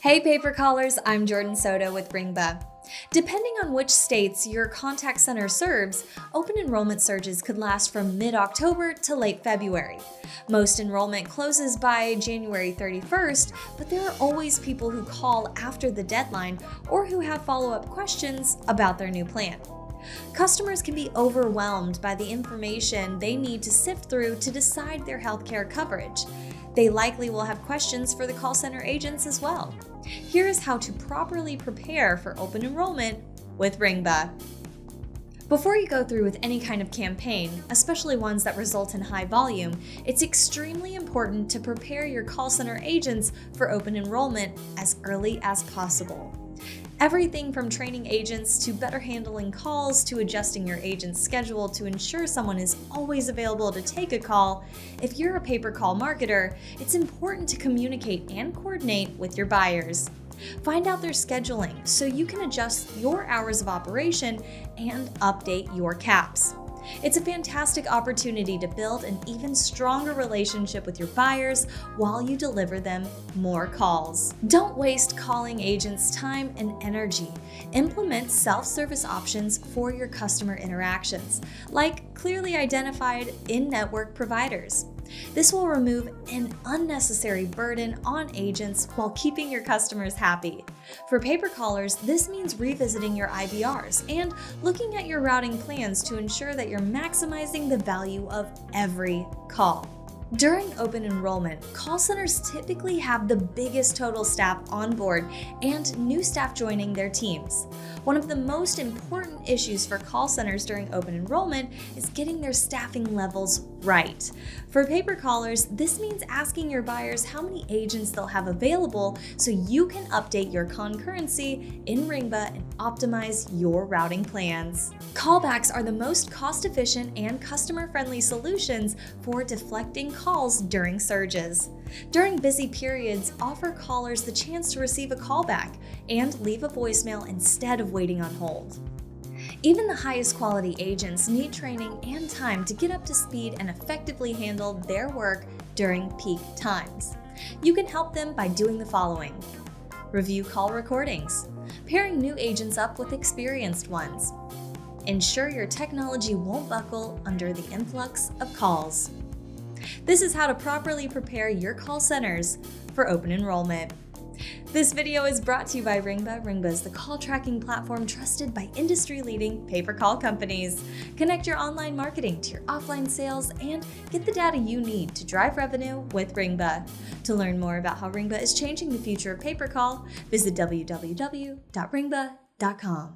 Hey paper callers, I'm Jordan Soto with Ringba. Depending on which states your contact center serves, open enrollment surges could last from mid-October to late February. Most enrollment closes by January 31st, but there are always people who call after the deadline or who have follow-up questions about their new plan. Customers can be overwhelmed by the information they need to sift through to decide their healthcare coverage. They likely will have questions for the call center agents as well. Here is how to properly prepare for open enrollment with Ringba. Before you go through with any kind of campaign, especially ones that result in high volume, it's extremely important to prepare your call center agents for open enrollment as early as possible. Everything from training agents to better handling calls to adjusting your agent's schedule to ensure someone is always available to take a call. If you're a pay-per-call marketer, it's important to communicate and coordinate with your buyers. Find out their scheduling so you can adjust your hours of operation and update your caps. It's a fantastic opportunity to build an even stronger relationship with your buyers while you deliver them more calls. Don't waste calling agents' time and energy. Implement self-service options for your customer interactions, like clearly identified in-network providers. This will remove an unnecessary burden on agents while keeping your customers happy. For paper callers, this means revisiting your IVRs and looking at your routing plans to ensure that you're maximizing the value of every call. During open enrollment, call centers typically have the biggest total staff on board and new staff joining their teams. One of the most important issues for call centers during open enrollment is getting their staffing levels right. For paper callers, this means asking your buyers how many agents they'll have available so you can update your concurrency in Ringba and optimize your routing plans. Callbacks are the most cost-efficient and customer-friendly solutions for deflecting calls during surges. During busy periods, offer callers the chance to receive a callback and leave a voicemail instead of waiting on hold. Even the highest quality agents need training and time to get up to speed and effectively handle their work during peak times. You can help them by doing the following. Review call recordings, pairing new agents up with experienced ones. Ensure your technology won't buckle under the influx of calls. This is how to properly prepare your call centers for open enrollment. This video is brought to you by Ringba. Ringba is the call tracking platform trusted by industry-leading pay-per-call companies. Connect your online marketing to your offline sales and get the data you need to drive revenue with Ringba. To learn more about how Ringba is changing the future of pay-per-call, visit www.ringba.com.